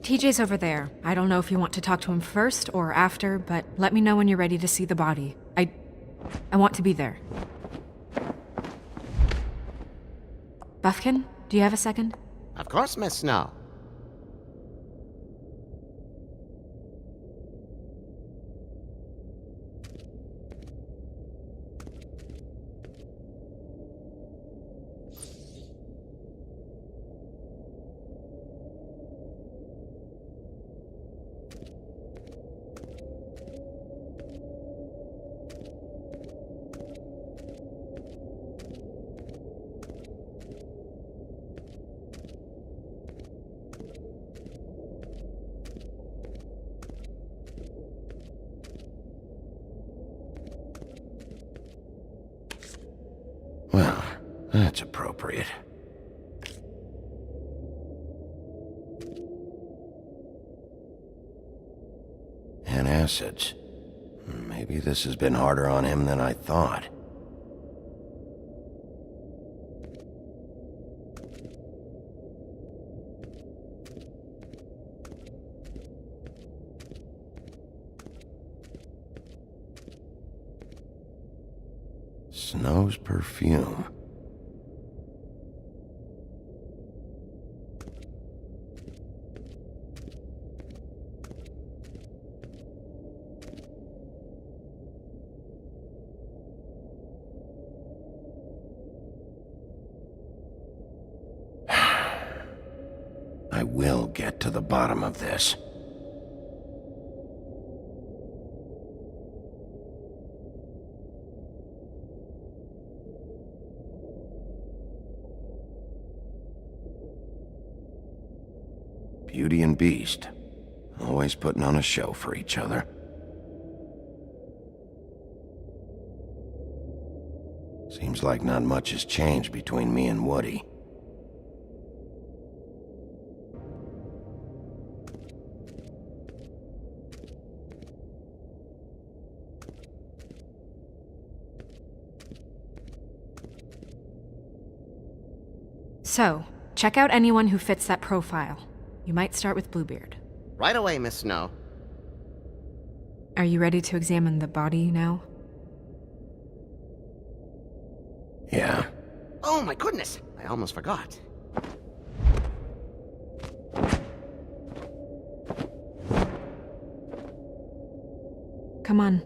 TJ's over there. I don't know if you want to talk to him first or after, but let me know when you're ready to see the body. I want to be there. Buffkin, do you have a second? Of course, Miss Snow. Well, that's appropriate. And acids. Maybe this has been harder on him than I thought. Snow's perfume. I will get to the bottom of this. Beauty and Beast. Always putting on a show for each other. Seems like not much has changed between me and Woody. So, check out anyone who fits that profile. You might start with Bluebeard. Right away, Miss Snow. Are you ready to examine the body now? Yeah. Oh my goodness! I almost forgot. Come on.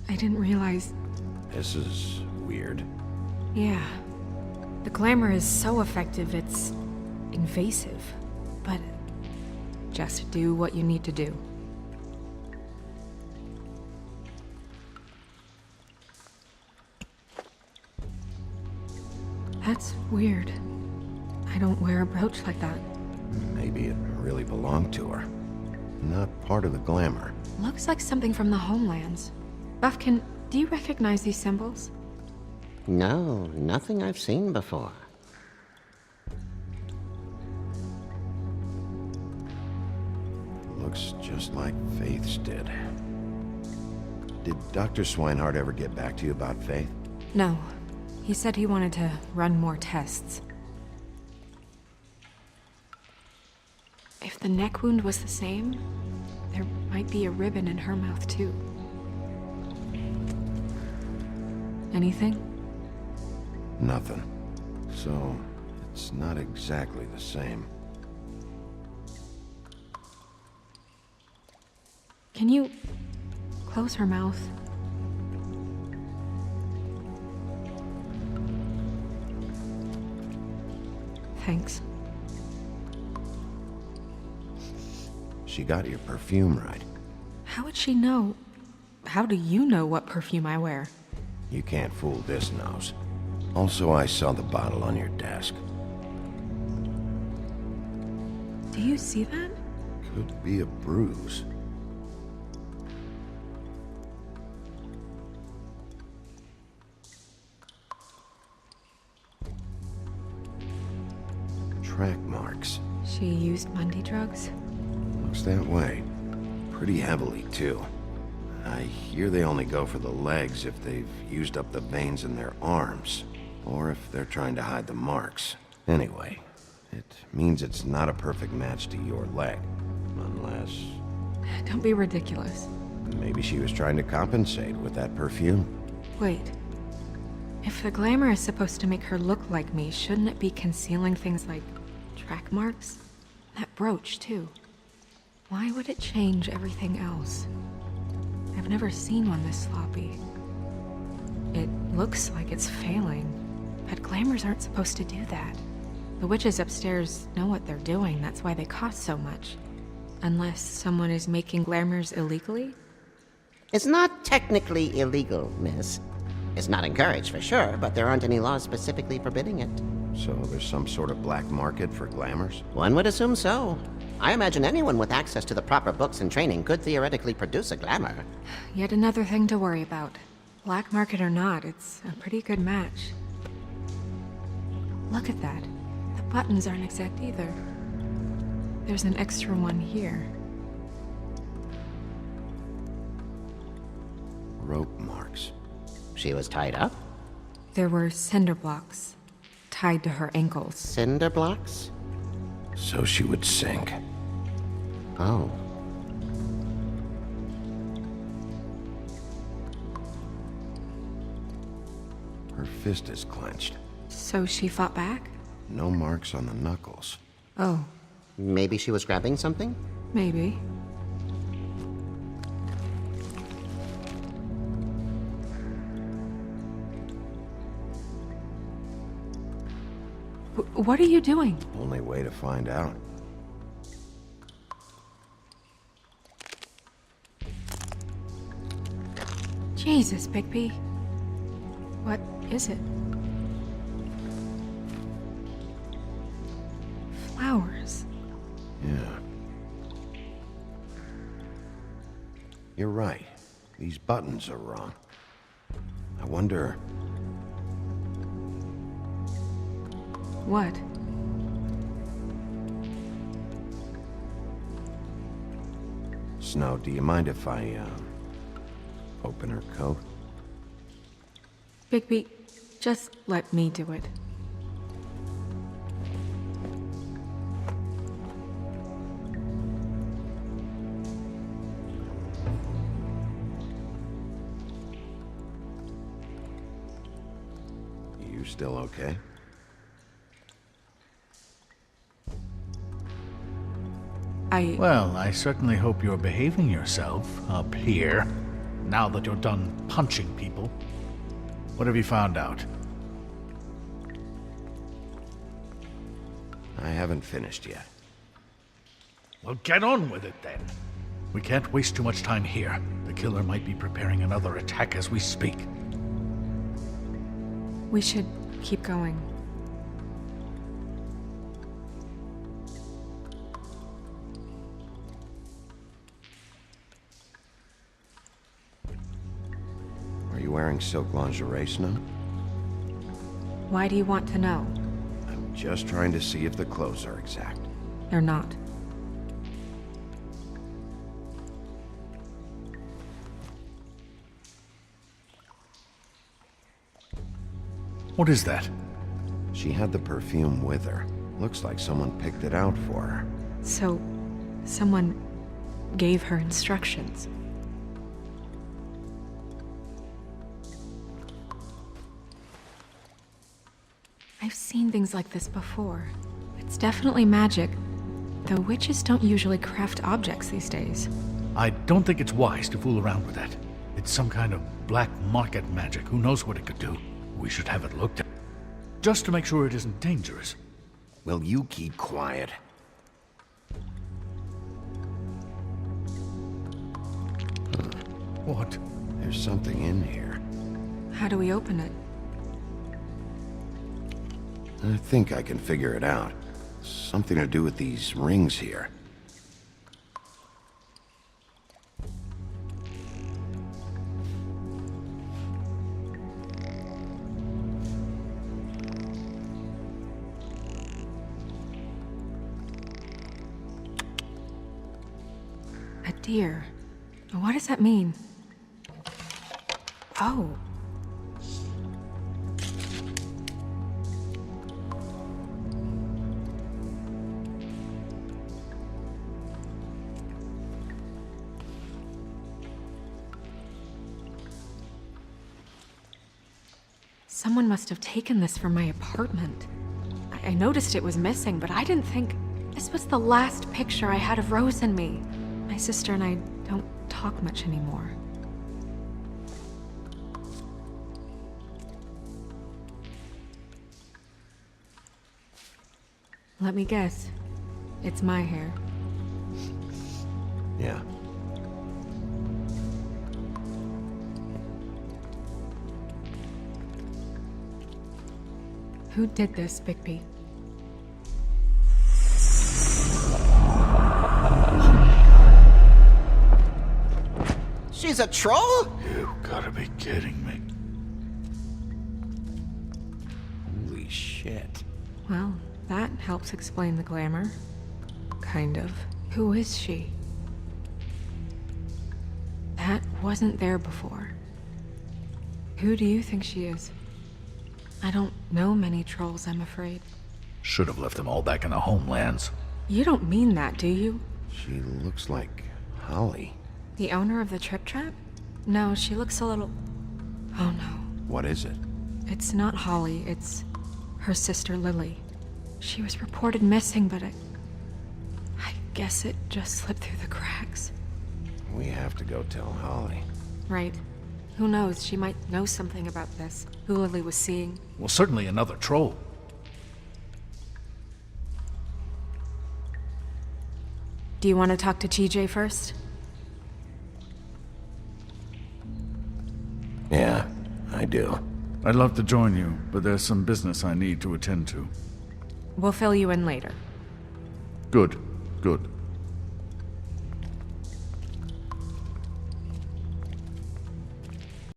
I didn't realize... This is weird. Yeah. The glamour is so effective, it's invasive. But just do what you need to do. That's weird. I don't wear a brooch like that. Maybe it really belonged to her. Not part of the glamour. Looks like something from the homelands. Buffkin, do you recognize these symbols? No, nothing I've seen before. Looks just like Faith's did. Did Dr. Swinehart ever get back to you about Faith? No. He said he wanted to run more tests. If the neck wound was the same, there might be a ribbon in her mouth too. Anything? Nothing. So, it's not exactly the same. Can you close her mouth? Thanks. She got your perfume right. How would she know? How do you know what perfume I wear? You can't fool this nose. Also, I saw the bottle on your desk. Do you see that? Could be a bruise. Track marks. She used Mundy drugs? Looks that way. Pretty heavily, too. I hear they only go for the legs if they've used up the veins in their arms, or if they're trying to hide the marks. Anyway, it means it's not a perfect match to your leg, unless Don't be ridiculous. maybe she was trying to compensate with that perfume. Wait. If the glamour is supposed to make her look like me, shouldn't it be concealing things like track marks? That brooch, too. Why would it change everything else? I've never seen one this sloppy. It looks like it's failing, but glamours aren't supposed to do that. The witches upstairs know what they're doing, that's why they cost so much. Unless someone is making glamours illegally? It's not technically illegal, miss. It's not encouraged for sure, but there aren't any laws specifically forbidding it. So there's some sort of black market for glamours? One would assume so. I imagine anyone with access to the proper books and training could theoretically produce a glamour. Yet another thing to worry about. Black market or not, it's a pretty good match. Look at that. The buttons aren't exact either. There's an extra one here. Rope marks. She was tied up? There were cinder blocks tied to her ankles. Cinder blocks? So she would sink. Oh. Her fist is clenched. So she fought back? No marks on the knuckles. Oh, Maybe she was grabbing something? maybe. What are you doing? Only way to find out. Jesus, Bigby. What is it? Flowers. Yeah. You're right. These buttons are wrong. I wonder... What? Snow, do you mind if I, open her coat? Bigby, just let me do it. You still okay? Well, I certainly hope you're behaving yourself up here, now that you're done punching people. What have you found out? I haven't finished yet. Well, get on with it then. We can't waste too much time here. The killer might be preparing another attack as we speak. We should keep going. Are you wearing silk lingerie, Snow? Why do you want to know? I'm just trying to see if the clothes are exact. They're not. What is that? She had the perfume with her. Looks like someone picked it out for her. So, someone gave her instructions. I've seen things like this before. It's definitely magic, though witches don't usually craft objects these days. I don't think it's wise to fool around with that. It's some kind of black market magic. Who knows what it could do? We should have it looked at. Just to make sure it isn't dangerous. Will you keep quiet? What? There's something in here. How do we open it? I think I can figure it out. Something to do with these rings here. A deer. What does that mean? Oh. Someone must have taken this from my apartment. I noticed it was missing, but I didn't think this was the last picture I had of Rose and me. My sister and I don't talk much anymore. Let me guess. It's my hair. Yeah. Who did this, Bigby? She's a troll? You gotta be kidding me. Holy shit. Well, that helps explain the glamour. Kind of. Who is she? That wasn't there before. Who do you think she is? I don't know many trolls, I'm afraid. Should have left them all back in the homelands. You don't mean that, do you? She looks like Holly. The owner of the Trip Trap? No, she looks a little... Oh no. What is it? It's not Holly, it's her sister Lily. She was reported missing, but I guess it just slipped through the cracks. We have to go tell Holly. Right. Who knows, she might know something about this. Who Lily was seeing. Well, certainly another troll. Do you want to talk to TJ first? Yeah, I do. I'd love to join you, but there's some business I need to attend to. We'll fill you in later. Good, good.